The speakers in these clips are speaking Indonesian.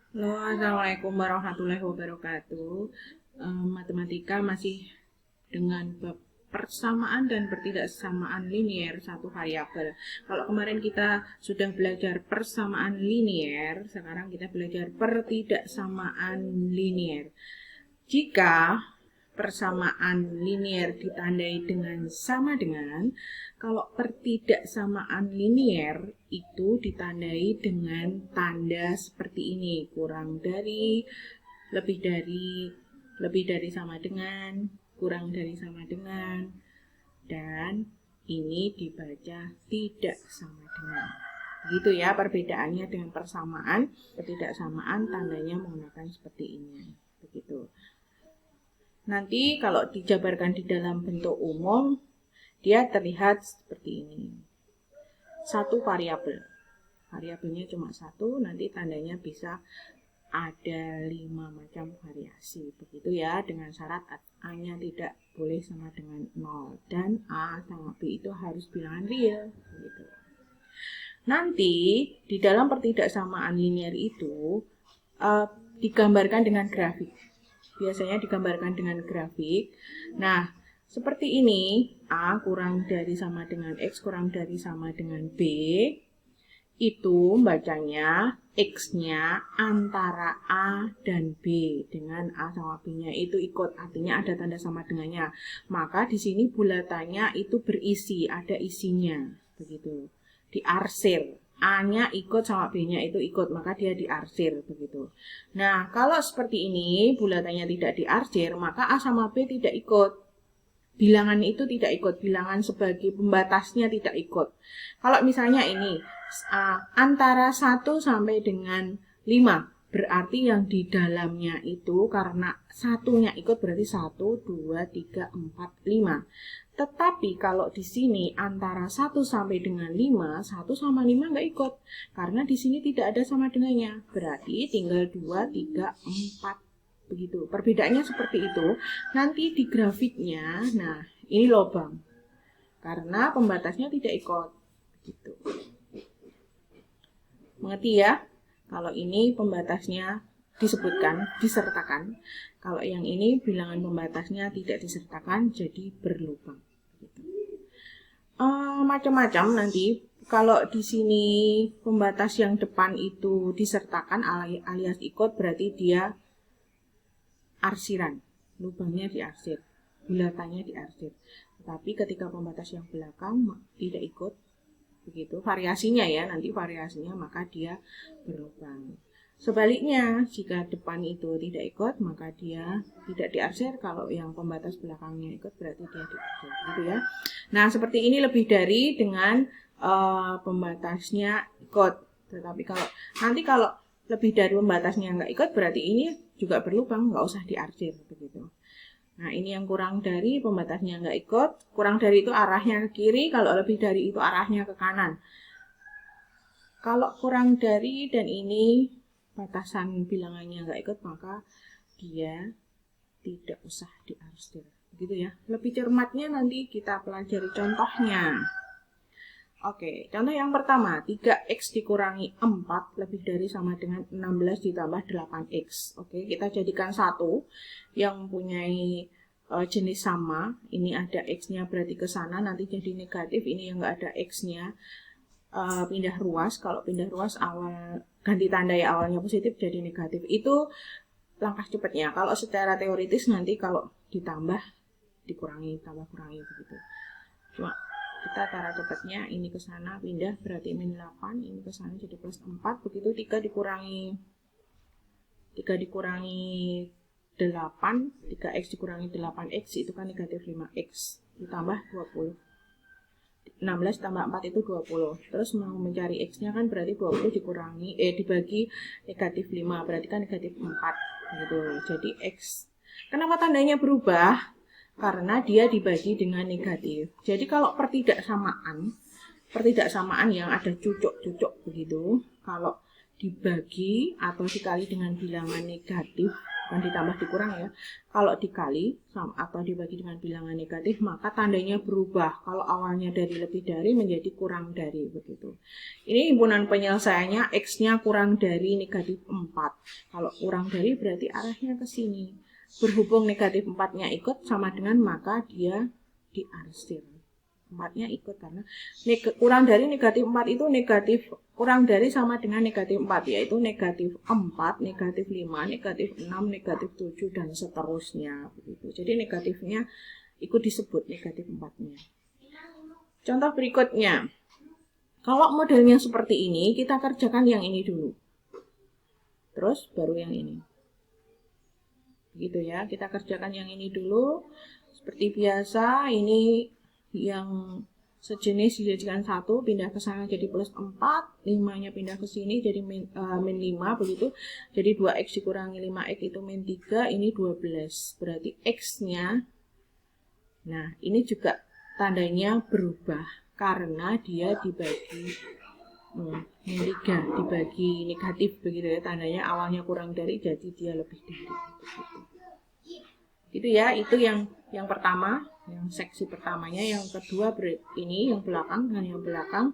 Halo, Assalamualaikum warahmatullahi wabarakatuh. Matematika masih dengan bab persamaan dan pertidaksamaan linier satu variabel. Kalau kemarin kita sudah belajar persamaan linier, sekarang kita belajar pertidaksamaan linier. Jika persamaan linier ditandai dengan sama dengan, kalau pertidaksamaan linier itu ditandai dengan tanda seperti ini, kurang dari, lebih dari sama dengan, kurang dari sama dengan, dan ini dibaca tidak sama dengan. Begitu ya perbedaannya dengan persamaan. Ketidaksamaan tandanya menggunakan seperti ini. Begitu. Nanti kalau dijabarkan di dalam bentuk umum, dia terlihat seperti ini. Satu variabel. Variabelnya cuma satu, nanti tandanya bisa ada 5 macam variasi. Begitu ya, dengan syarat A-nya tidak boleh sama dengan 0. Dan A sama B itu harus bilangan real. Begitu. Nanti di dalam pertidaksamaan linier itu digambarkan dengan grafik. Biasanya digambarkan dengan grafik. Nah, seperti ini, A kurang dari sama dengan X kurang dari sama dengan B, itu bacanya X-nya antara A dan B. Dengan A sama B-nya itu ikut, artinya ada tanda sama dengannya. Maka di sini bulatannya itu berisi, ada isinya. Begitu. Diarsir. A-nya ikut sama B-nya itu ikut, maka dia diarsir begitu. Nah, kalau seperti ini bulatannya tidak diarsir, maka A sama B tidak ikut. Bilangan itu tidak ikut, bilangan sebagai pembatasnya tidak ikut. Kalau misalnya ini antara 1 sampai dengan 5, berarti yang di dalamnya itu karena satunya ikut berarti 1, 2, 3, 4, 5. Tetapi kalau di sini antara 1 sampai dengan 5, 1 sama 5 nggak ikut. Karena di sini tidak ada sama dengannya. Berarti tinggal 2, 3, 4. Begitu. Perbedaannya seperti itu. Nanti di grafiknya, nah ini lubang. Karena pembatasnya tidak ikut. Begitu. Mengerti ya? Kalau ini pembatasnya disebutkan, disertakan. Kalau yang ini bilangan pembatasnya tidak disertakan, jadi berlubang. Macam-macam nanti. Kalau di sini pembatas yang depan itu disertakan alias ikut, berarti dia arsiran. Lubangnya diarsir, bulatannya diarsir. Tetapi ketika pembatas yang belakang tidak ikut, begitu variasinya ya, nanti variasinya maka dia berlubang. Sebaliknya, jika depan itu tidak ikut, maka dia tidak diarsir. Kalau yang pembatas belakangnya ikut, berarti dia diarsir, gitu ya. Nah, seperti ini lebih dari dengan pembatasnya ikut. Tetapi kalau lebih dari pembatasnya nggak ikut, berarti ini juga berlubang, nggak usah diarsir, begitu. Nah, ini yang kurang dari pembatasnya nggak ikut. Kurang dari itu arahnya ke kiri, kalau lebih dari itu arahnya ke kanan. Kalau kurang dari dan ini batasan bilangannya nggak ikut, maka dia tidak usah diarsir. Begitu ya. Lebih cermatnya nanti kita pelajari contohnya. Oke, contoh yang pertama, 3x dikurangi 4 lebih dari sama dengan 16 ditambah 8x. Oke, kita jadikan satu yang mempunyai jenis sama. Ini ada x-nya berarti ke sana, nanti jadi negatif. Ini yang nggak ada x-nya. Pindah ruas. Kalau pindah ruas awal ganti tanda ya, awalnya positif jadi negatif. Itu langkah cepatnya. Kalau secara teoritis nanti kalau ditambah dikurangi, tambah kurangi begitu. Cuma kita cara cepatnya ini ke sana pindah berarti min 8, ini ke sana jadi plus 4, begitu 3 dikurangi 8, 3x dikurangi 8x itu kan negatif 5x ditambah 20. 16 tambah 4 itu 20. Terus mau mencari x-nya kan berarti 20 dibagi negatif 5, berarti kan negatif 4 gitu. Jadi x. Kenapa tandanya berubah? Karena dia dibagi dengan negatif. Jadi kalau pertidaksamaan yang ada cucuk-cucuk begitu, kalau dibagi atau dikali dengan bilangan negatif, bukan ditambah dikurang ya. Kalau dikali atau dibagi dengan bilangan negatif, maka tandanya berubah. Kalau awalnya dari lebih dari menjadi kurang dari, begitu. Ini himpunan penyelesaiannya X-nya kurang dari negatif 4. Kalau kurang dari berarti arahnya ke sini. Berhubung negatif 4-nya ikut sama dengan maka dia diarsir. 4-nya ikut karena kurang dari negatif 4 itu negatif, kurang dari sama dengan negatif 4, yaitu negatif 4, negatif 5, negatif 6, negatif 7, dan seterusnya. Begitu. Jadi negatifnya ikut disebut negatif 4-nya. Contoh berikutnya. Kalau modelnya seperti ini, kita kerjakan yang ini dulu. Terus baru yang ini. Begitu ya, kita kerjakan yang ini dulu. Seperti biasa, ini yang sejenis dijadikan 1, pindah ke sana jadi plus 4, 5-nya pindah ke sini jadi min 5, begitu. Jadi 2x dikurangi 5x itu min 3, ini 12. Berarti x-nya, nah ini juga tandanya berubah karena dia dibagi min 3, dibagi negatif, begitu ya. Tandanya awalnya kurang dari, jadi dia lebih dari. Gitu ya, itu yang pertama, yang seksi pertamanya. Yang kedua ini yang belakang dan yang belakang.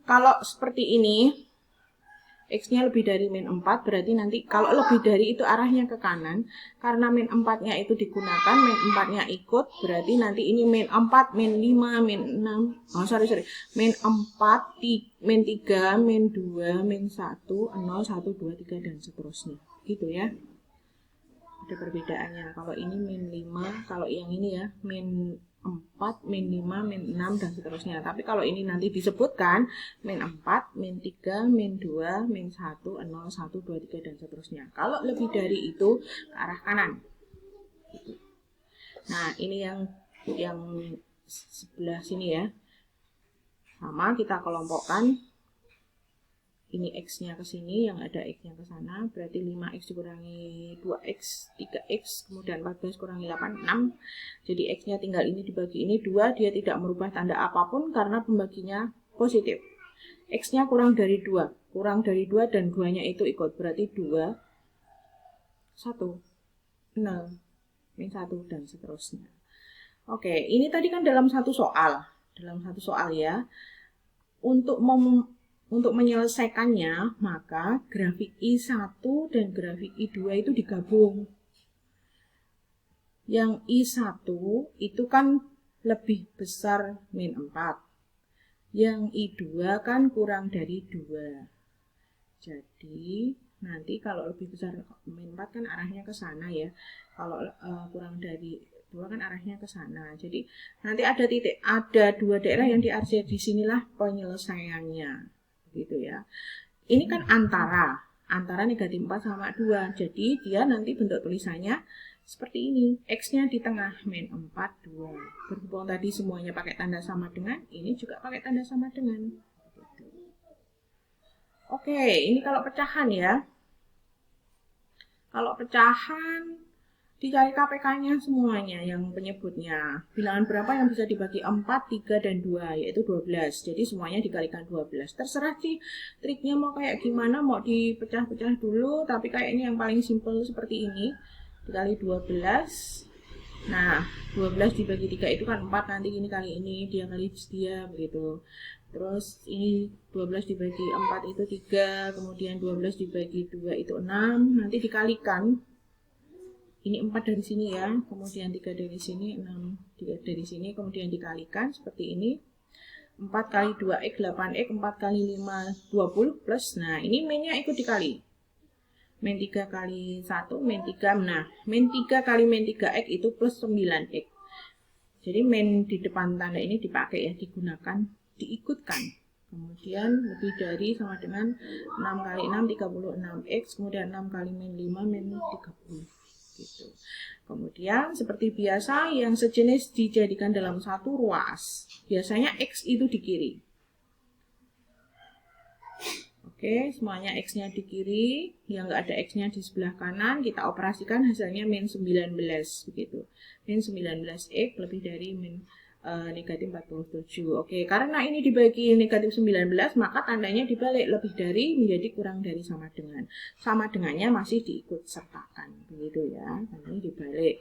Kalau seperti ini, X-nya lebih dari min 4, berarti nanti kalau lebih dari itu arahnya ke kanan. Karena min 4-nya itu digunakan, min 4-nya ikut, berarti nanti ini min 4, min 5, min 6, min 4, min 3, min 2, min 1, 0, 1, 2, 3, dan seterusnya. Gitu ya. Ada perbedaannya. Kalau ini min 5, kalau yang ini ya min 4, min 5, min 6, dan seterusnya. Tapi kalau ini nanti disebutkan min 4, min 3, min 2, min 1, 0, 1, 2, 3, dan seterusnya. Kalau lebih dari itu ke arah kanan. Nah, ini yang sebelah sini ya. Sama, kita kelompokkan. Ini X-nya ke sini, yang ada X-nya ke sana, berarti 5X dikurangi 2X, 3X, kemudian 14 kurangi 8, 6. Jadi X-nya tinggal ini dibagi ini 2, dia tidak merubah tanda apapun karena pembaginya positif. X-nya kurang dari 2, dan 2-nya itu ikut, berarti 2, 1, 0, min 1, dan seterusnya. Oke, ini tadi kan dalam satu soal ya. Untuk menyelesaikannya, maka grafik I1 dan grafik I2 itu digabung. Yang I1 itu kan lebih besar min 4. Yang I2 kan kurang dari 2. Jadi, nanti kalau lebih besar min 4 kan arahnya ke sana ya. Kalau kurang dari 2 kan arahnya ke sana. Jadi, nanti ada 2 daerah yang diarsir, disinilah penyelesaiannya. Gitu ya. Ini kan antara negatif 4 sama 2. Jadi dia nanti bentuk tulisannya seperti ini. X-nya di tengah, min 4, 2. Berhubung tadi semuanya pakai tanda sama dengan, ini juga pakai tanda sama dengan. Oke, ini kalau pecahan ya. Kalau pecahan dicari KPK-nya semuanya yang penyebutnya. Bilangan berapa yang bisa dibagi 4, 3, dan 2, yaitu 12. Jadi semuanya dikalikan 12. Terserah sih triknya mau kayak gimana, mau dipecah-pecah dulu, tapi kayaknya yang paling simpel seperti ini. Dikali 12. Nah, 12 dibagi 3 itu kan 4, nanti ini kali ini, dia kali dia, begitu. Terus ini 12 dibagi 4 itu 3, kemudian 12 dibagi 2 itu 6, nanti dikalikan. Ini 4 dari sini ya, kemudian 3 dari sini, 6 dari sini, kemudian dikalikan seperti ini. 4 kali 2X, 8X, 4 kali 5, 20, plus, nah ini min-nya ikut dikali. Min 3 kali 1, min 3, nah min 3 kali min 3X itu plus 9X. Jadi min di depan tanda ini dipakai ya, digunakan, diikutkan. Kemudian lebih dari sama dengan 6 kali 6, 36X, kemudian 6 kali min 5, min 30. Gitu. Kemudian seperti biasa yang sejenis dijadikan dalam satu ruas. Biasanya X itu di kiri. Oke, semuanya X-nya di kiri, yang nggak ada X-nya di sebelah kanan, kita operasikan hasilnya min 19 begitu. Min 19X lebih dari min negatif 47. Oke, karena ini dibagi negatif 19, maka tandanya dibalik, lebih dari menjadi kurang dari sama dengan. Sama dengannya masih diikut sertakan, begitu ya, tandanya dibalik.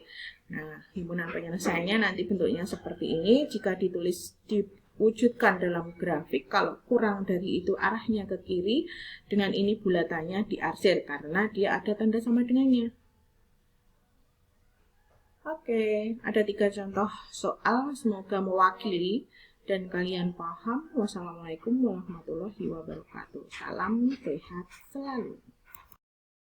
Nah, himpunan penyelesaiannya nanti bentuknya seperti ini. Jika ditulis diwujudkan dalam grafik, kalau kurang dari itu arahnya ke kiri, dengan ini bulatannya diarsir karena dia ada tanda sama dengannya. Oke, ada 3 contoh soal, semoga mewakili dan kalian paham. Wassalamualaikum warahmatullahi wabarakatuh. Salam sehat selalu.